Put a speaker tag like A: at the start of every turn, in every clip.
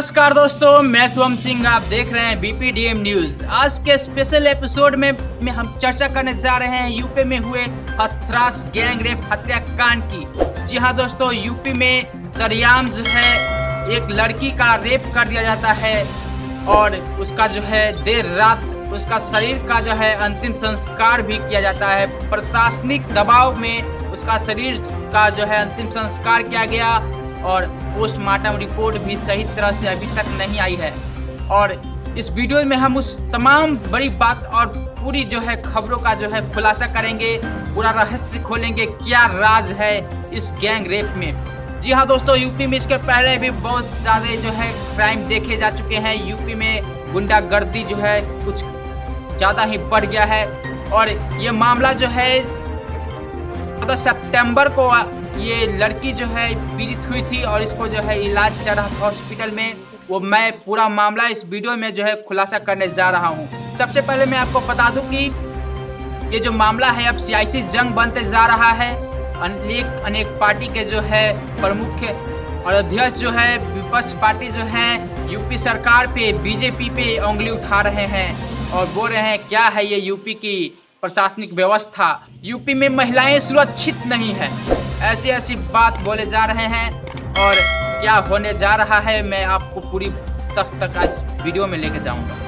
A: नमस्कार दोस्तों, मैं शुभम सिंह। आप देख रहे हैं बीपीडीएम न्यूज। आज के स्पेशल एपिसोड में हम चर्चा करने जा रहे हैं यूपी में हुए हथरास गैंग रेप हत्याकांड की। जी हां दोस्तों, यूपी में सरेआम जो है एक लड़की का रेप कर दिया जाता है और उसका जो है देर रात उसका शरीर का जो है अंतिम संस्कार भी किया जाता है। प्रशासनिक दबाव में उसका शरीर का जो है अंतिम संस्कार किया गया और पोस्टमार्टम रिपोर्ट भी सही तरह से अभी तक नहीं आई है। और इस वीडियो में हम उस तमाम बड़ी बात और पूरी जो है खबरों का जो है खुलासा करेंगे, पूरा रहस्य खोलेंगे, क्या राज है इस गैंग रेप में। जी हाँ दोस्तों, यूपी में इसके पहले भी बहुत ज्यादा जो है क्राइम देखे जा चुके हैं। यूपी में गुंडागर्दी जो है कुछ ज्यादा ही बढ़ गया है और ये मामला जो है 14 सितंबर को ये लड़की जो है पीड़ित हुई थी और इसको जो है इलाज चल रहा था हॉस्पिटल में। वो मैं पूरा मामला इस वीडियो में जो है खुलासा करने जा रहा हूँ। सबसे पहले मैं आपको बता दूं कि ये जो मामला है अब सियासी जंग बनते जा रहा है। अनेक पार्टी के जो है प्रमुख और अध्यक्ष जो है विपक्ष पार्टी जो है यूपी सरकार पे, बीजेपी पे उंगली उठा रहे हैं और बोल रहे हैं क्या है ये यूपी की प्रशासनिक व्यवस्था, यूपी में महिलाएं सुरक्षित नहीं है। ऐसी ऐसी बात बोले जा रहे हैं और क्या होने जा रहा है मैं आपको पूरी तक आज वीडियो में लेके जाऊंगा।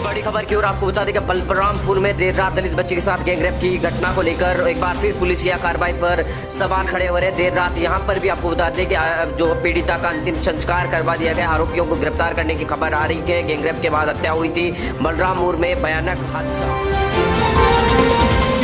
B: बड़ी खबर की ओर आपको बता दें कि बलरामपुर में देर रात दलित बच्ची के साथ गैंग रेप की घटना को लेकर एक बार फिर पुलिसिया कार्रवाई पर सवाल खड़े हो रहे। देर रात यहां पर भी आपको बता दें कि जो पीड़िता का अंतिम संस्कार करवा दिया गया, आरोपियों को गिरफ्तार करने की खबर आ रही है। गैंग रेप के बाद हत्या हुई थी। बलरामपुर में भयानक हादसा।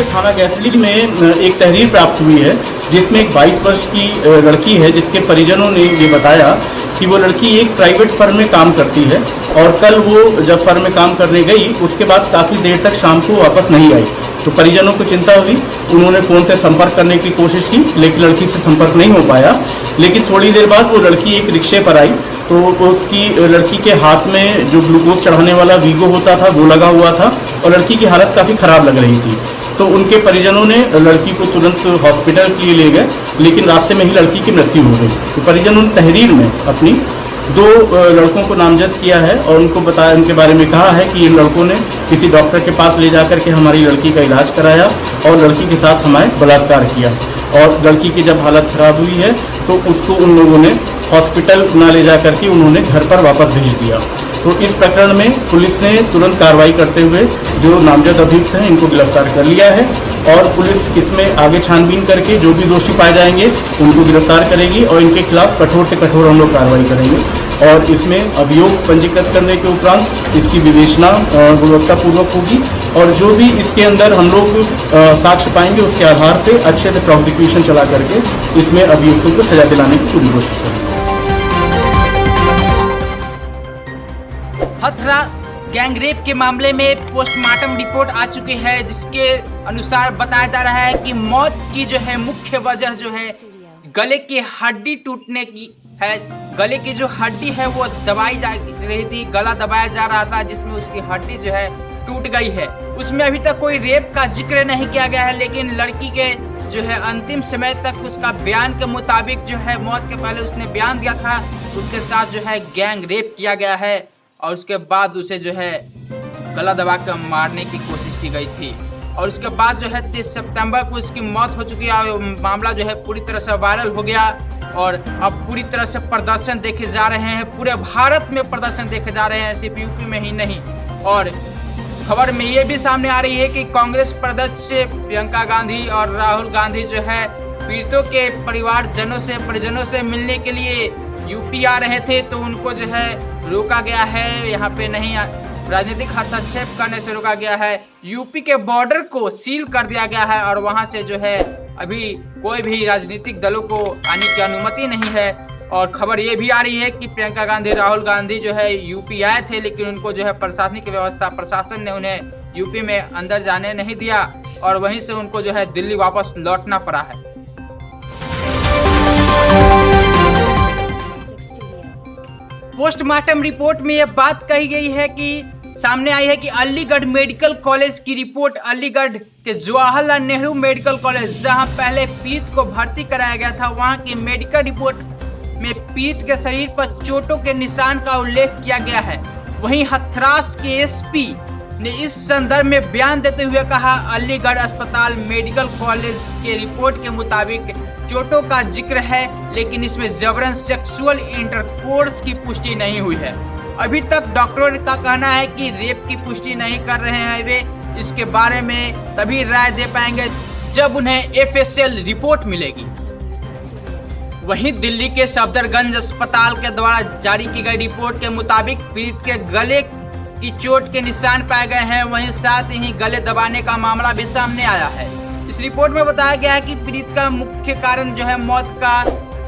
C: थाना गैसली में एक तहरीर प्राप्त हुई है जिसमें एक 22 वर्ष की लड़की है जिसके परिजनों ने ये बताया कि वो लड़की एक प्राइवेट फर्म में काम करती है और कल वो जब फर्म में काम करने गई उसके बाद काफ़ी देर तक शाम को वापस नहीं आई। तो परिजनों को चिंता हुई, उन्होंने फ़ोन से संपर्क करने की कोशिश की लेकिन लड़की से संपर्क नहीं हो पाया। लेकिन थोड़ी देर बाद वो लड़की एक रिक्शे पर आई तो उसकी लड़की के हाथ में जो ग्लूकोज चढ़ाने वाला वीगो होता था वो लगा हुआ था और लड़की की हालत काफ़ी ख़राब लग रही थी। तो उनके परिजनों ने लड़की को तुरंत हॉस्पिटल के लिए ले गए लेकिन रास्ते में ही लड़की की मृत्यु हो गई। तो परिजनों ने तहरीर में अपनी 2 लड़कों को नामजद किया है और उनको बताया, उनके बारे में कहा है कि इन लड़कों ने किसी डॉक्टर के पास ले जाकर के हमारी लड़की का इलाज कराया और लड़की के साथ हमारे बलात्कार किया और लड़की की जब हालत खराब हुई है तो उसको उन लोगों ने हॉस्पिटल ना ले जा करके उन्होंने घर पर वापस भेज दिया। तो इस प्रकरण में पुलिस ने तुरंत कार्रवाई करते हुए जो नामजद अभियुक्त हैं इनको गिरफ्तार कर लिया है और पुलिस इसमें आगे छानबीन करके जो भी दोषी पाए जाएंगे उनको गिरफ्तार करेगी और इनके खिलाफ कठोर से कठोर हम लोग कार्रवाई करेंगे। और इसमें अभियोग पंजीकृत करने के उपरांत इसकी विवेचना गुणवत्तापूर्वक होगी और जो भी इसके अंदर हम लोग साक्ष्य पाएंगे उसके आधार पर अच्छे से प्रोसिक्यूशन चला करके इसमें अभियुक्तों को सजा दिलाने की पूरी कोशिश करेंगे।
A: हथरास गैंग रेप के मामले में पोस्टमार्टम रिपोर्ट आ चुकी है जिसके अनुसार बताया जा रहा है कि मौत की जो है मुख्य वजह जो है गले की हड्डी टूटने की है। गले की जो हड्डी है वो दबाई जा रही थी, गला दबाया जा रहा था जिसमें उसकी हड्डी जो है टूट गई है। उसमें अभी तक कोई रेप का जिक्र नहीं किया गया है लेकिन लड़की के जो है अंतिम समय तक उसका बयान के मुताबिक जो है मौत के पहले उसने बयान दिया था, उसके साथ जो है गैंग रेप किया गया है और उसके बाद उसे जो है गला दबा कर मारने की कोशिश की गई थी और उसके बाद जो है 30 सितंबर को इसकी मौत हो चुकी है और मामला जो है पूरी तरह से वायरल हो गया और अब पूरी तरह से प्रदर्शन देखे जा रहे हैं। पूरे भारत में प्रदर्शन देखे जा रहे हैं, सिर्फ यूपी में ही नहीं। और खबर में ये भी सामने आ रही है कि कांग्रेस अध्यक्ष प्रियंका गांधी और राहुल गांधी जो है पीड़ितों के परिजनों से मिलने के लिए यूपी आ रहे थे तो उनको जो है रोका गया है। यहाँ पे नहीं राजनीतिक हस्तक्षेप करने से रोका गया है। यूपी के बॉर्डर को सील कर दिया गया है और वहां से जो है अभी कोई भी राजनीतिक दलों को आने की अनुमति नहीं है। और खबर ये भी आ रही है कि प्रियंका गांधी, राहुल गांधी जो है यूपी आए थे लेकिन उनको जो है प्रशासनिक व्यवस्था, प्रशासन ने उन्हें यूपी में अंदर जाने नहीं दिया और वहीं से उनको जो है दिल्ली वापस लौटना पड़ा है। पोस्टमार्टम रिपोर्ट में यह बात कही गई है कि सामने आई है कि अलीगढ़ मेडिकल कॉलेज की रिपोर्ट, अलीगढ़ के जवाहरलाल नेहरू मेडिकल कॉलेज जहां पहले पीड़ित को भर्ती कराया गया था, वहां की मेडिकल रिपोर्ट में पीड़ित के शरीर पर चोटों के निशान का उल्लेख किया गया है। वहीं हथरास के एसपी ने इस संदर्भ में बयान देते हुए कहा, अलीगढ़ अस्पताल मेडिकल कॉलेज के रिपोर्ट के मुताबिक चोटों का जिक्र है, लेकिन इसमें जबरन सेक्सुअल इंटरकोर्स की पुष्टि नहीं हुई है। अभी तक डॉक्टरों का कहना है कि रेप की पुष्टि नहीं कर रहे हैं वे। इसके बारे में तभी राय दे पाएंगे जब उन्हें एफएसएल रिपोर्ट मिलेगी। वहीं दिल्ली के सफदरगंज अस्पताल के द्वारा जारी की गई रिपोर्ट के मुताबिक पीड़ित के गले की चोट के निशान पाए गए हैं। वहीं साथ ही गले दबाने का मामला भी सामने आया है। इस रिपोर्ट में बताया गया है कि पीड़ित का मुख्य कारण जो है मौत का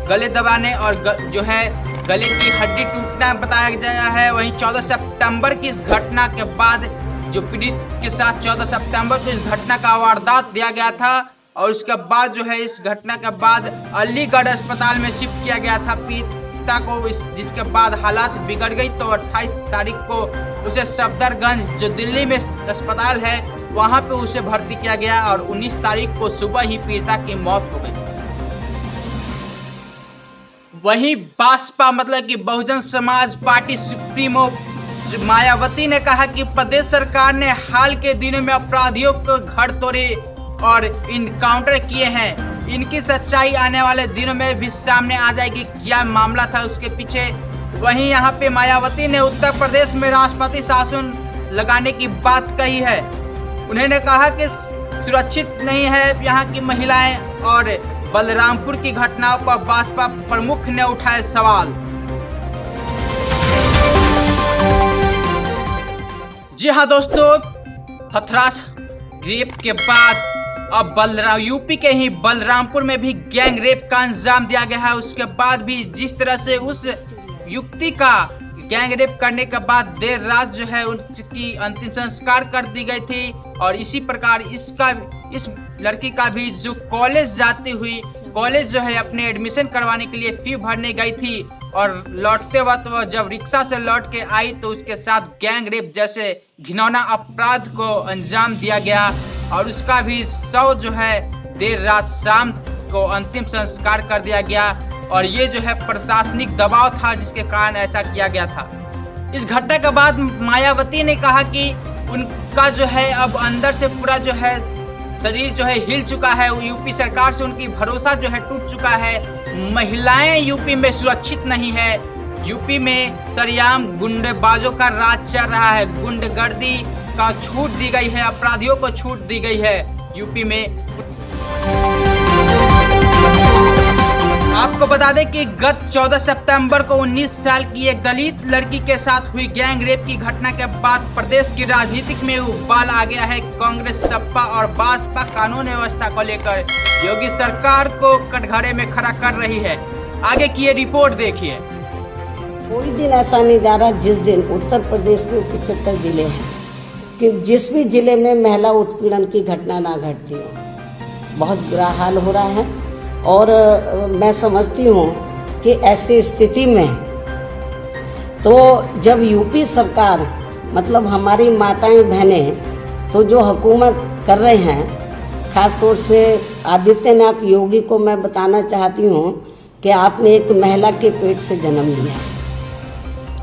A: गले दबाने और जो है गले की हड्डी टूटना बताया गया है। वहीं 14 सितंबर की इस घटना के बाद जो पीड़ित के साथ 14 सितंबर को इस घटना का वारदात दिया गया था और उसके बाद जो है इस घटना के बाद अलीगढ़ अस्पताल में शिफ्ट किया गया था पीड़िता को, जिसके बाद हालात बिगड़ गई तो 28 तारीख को उसे सफदरगंज जो दिल्ली में अस्पताल है वहां पे उसे भर्ती किया गया और 19 तारीख को सुबह ही पीड़िता की मौत हो गई। वहीं भाजपा मतलब कि बहुजन समाज पार्टी सुप्रीमो मायावती ने कहा कि प्रदेश सरकार ने हाल के दिनों में अपराधियों को घर तोड़े और इनकाउंटर किए हैं। इनकी सच्चाई आने वाले दिनों में भी सामने आ जाएगी, क्या मामला था उसके पीछे। वहीं यहाँ पे मायावती ने उत्तर प्रदेश में राष्ट्रपति शासन लगाने की बात कही है। उन्होंने कहा कि सुरक्षित नहीं है यहाँ की महिलाएं और बलरामपुर की घटनाओं पर भाजपा प्रमुख ने उठाए सवाल। जी हाँ दोस्तों, हथरास रेप के बाद अब यूपी के ही बलरामपुर में भी गैंग रेप का अंजाम दिया गया है। उसके बाद भी जिस तरह से उस युवती का गैंग रेप करने के बाद देर रात जो है उनकी अंतिम संस्कार कर दी गई थी और इसी प्रकार इस लड़की का भी जो कॉलेज जाती हुई कॉलेज जो है अपने एडमिशन करवाने के लिए फी भरने गई थी और लौटते वक्त वह जब रिक्शा से लौट के आई तो उसके साथ गैंग रेप जैसे घिनौना अपराध को अंजाम दिया गया और उसका भी शव जो है देर रात शाम को अंतिम संस्कार कर दिया गया और ये जो है प्रशासनिक दबाव था जिसके कारण ऐसा किया गया था। इस घटना के बाद मायावती ने कहा कि उनका जो है अब अंदर से पूरा जो है शरीर जो है हिल चुका है। यूपी सरकार से उनकी भरोसा जो है टूट चुका है। महिलाएं यूपी में सुरक्षित नहीं है। यूपी में सरेआम गुंडेबाजों का राज चल रहा है। गुंडगर्दी का छूट दी गई है, अपराधियों को छूट दी गई है यूपी में। आपको बता दें कि गत 14 सितंबर को 19 साल की एक दलित लड़की के साथ हुई गैंग रेप की घटना के बाद प्रदेश की राजनीतिक में उबाल आ गया है। कांग्रेस, सपा और भाजपा कानून व्यवस्था को लेकर योगी सरकार को कटघरे में खड़ा कर रही है। आगे की ये रिपोर्ट देखिए।
D: कोई दिन ऐसा नहीं जा रहा जिस दिन उत्तर प्रदेश में 75 जिले हैं कि जिस भी जिले में महिला उत्पीड़न की घटना ना घटती हो। बहुत बुरा हाल हो रहा है और मैं समझती हूँ कि ऐसी स्थिति में तो जब यूपी सरकार मतलब हमारी माताएं बहनें तो जो हुकूमत कर रहे हैं, खास तौर से आदित्यनाथ योगी को मैं बताना चाहती हूँ कि आपने एक महिला के पेट से जन्म लिया है।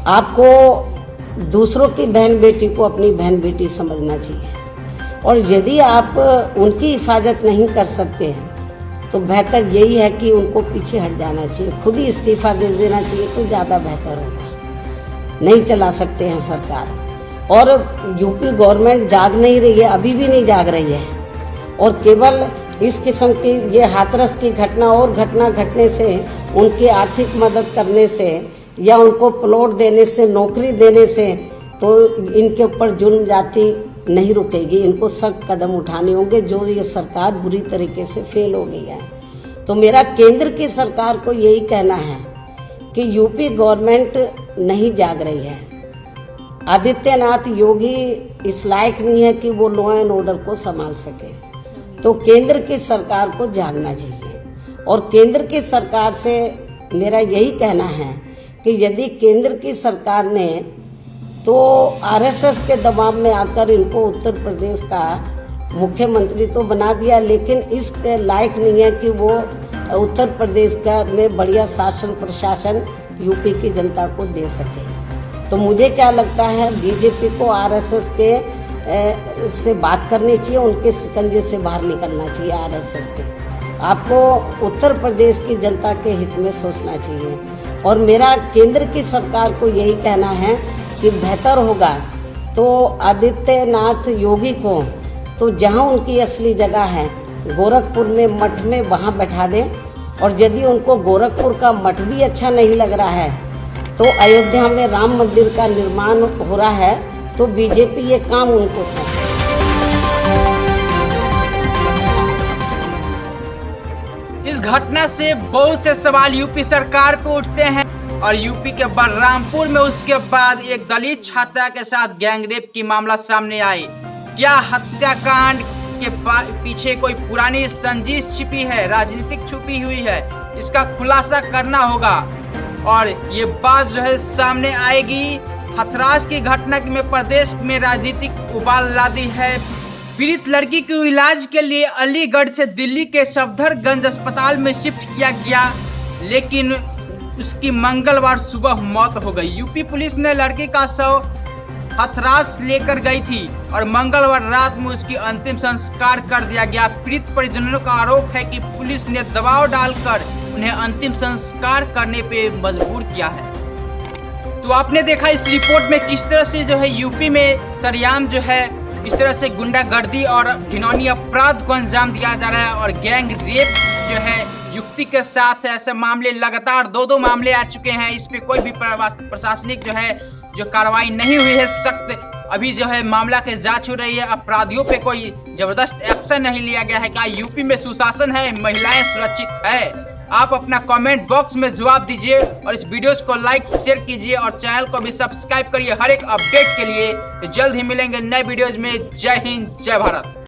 D: आपको दूसरों की बहन बेटी को अपनी बहन बेटी समझना चाहिए और यदि आप उनकी हिफाजत नहीं कर सकते हैं तो बेहतर यही है कि उनको पीछे हट जाना चाहिए, खुद ही इस्तीफा दे देना चाहिए तो ज़्यादा बेहतर होगा। नहीं चला सकते हैं सरकार और यूपी गवर्नमेंट जाग नहीं रही है, अभी भी नहीं जाग रही है और केवल इस किस्म की ये हाथरस की घटना और घटना घटने से उनकी आर्थिक मदद करने से या उनको प्लॉट देने से, नौकरी देने से तो इनके ऊपर जुल्म जाति नहीं रुकेगी। इनको सख्त कदम उठाने होंगे जो ये सरकार बुरी तरीके से फेल हो गई है। तो मेरा केंद्र की सरकार को यही कहना है कि यूपी गवर्नमेंट नहीं जाग रही है। आदित्यनाथ योगी इस लायक नहीं है कि वो लॉ एंड ऑर्डर को संभाल सके, तो केंद्र की सरकार को जागना चाहिए और केंद्र की सरकार से मेरा यही कहना है कि यदि केंद्र की सरकार ने तो आरएसएस के दबाव में आकर इनको उत्तर प्रदेश का मुख्यमंत्री तो बना दिया, लेकिन इसके लायक नहीं है कि वो उत्तर प्रदेश का में बढ़िया शासन प्रशासन यूपी की जनता को दे सके। तो मुझे क्या लगता है, बीजेपी को आरएसएस के से बात करनी चाहिए, उनके शिकंजे से बाहर निकलना चाहिए आरएसएस के। आपको उत्तर प्रदेश की जनता के हित में सोचना चाहिए। और मेरा केंद्र की सरकार को यही कहना है कि बेहतर होगा तो आदित्यनाथ योगी को तो जहां उनकी असली जगह है गोरखपुर में मठ में वहां बैठा दें, और यदि उनको गोरखपुर का मठ भी अच्छा नहीं लग रहा है तो अयोध्या में राम मंदिर का निर्माण हो रहा है, तो बीजेपी ये काम उनको सौंपे।
A: इस घटना से बहुत से सवाल यूपी सरकार पे उठते हैं और यूपी के बलरामपुर में उसके बाद एक दलित छात्रा के साथ गैंगरेप की मामला सामने आई। क्या हत्याकांड के पीछे कोई पुरानी रंजिश छिपी है, राजनीतिक छुपी हुई है? इसका खुलासा करना होगा और ये बात जो है सामने आएगी। हथरास की घटना में प्रदेश में राजनीतिक उबाल ला दी है। पीड़ित लड़की को इलाज के लिए अलीगढ़ से दिल्ली के सफदरगंज अस्पताल में शिफ्ट किया गया, लेकिन उसकी मंगलवार सुबह मौत हो गई। यूपी पुलिस ने लड़की का शव हथरास लेकर गई थी और मंगलवार रात में उसकी अंतिम संस्कार कर दिया गया। पीड़ित परिजनों का आरोप है कि पुलिस ने दबाव डालकर उन्हें अंतिम संस्कार करने पे मजबूर किया है। तो आपने देखा इस रिपोर्ट में किस तरह से जो है यूपी में सरेआम जो है इस तरह से गुंडागर्दी और घिनौनी अपराध को अंजाम दिया जा रहा है और गैंग रेप जो है युक्ति के साथ ऐसे मामले लगातार दो मामले आ चुके हैं। इस पे कोई भी प्रशासनिक जो है जो कार्रवाई नहीं हुई है सख्त। अभी जो है मामला की जांच हो रही है, अपराधियों पे कोई जबरदस्त एक्शन नहीं लिया गया है। क्या यूपी में सुशासन है, महिलाएं सुरक्षित है? आप अपना कमेंट बॉक्स में जवाब दीजिए और इस वीडियोस को लाइक शेयर कीजिए और चैनल को भी सब्सक्राइब करिए हर एक अपडेट के लिए। तो जल्द ही मिलेंगे नए वीडियोज में। जय हिंद, जय भारत।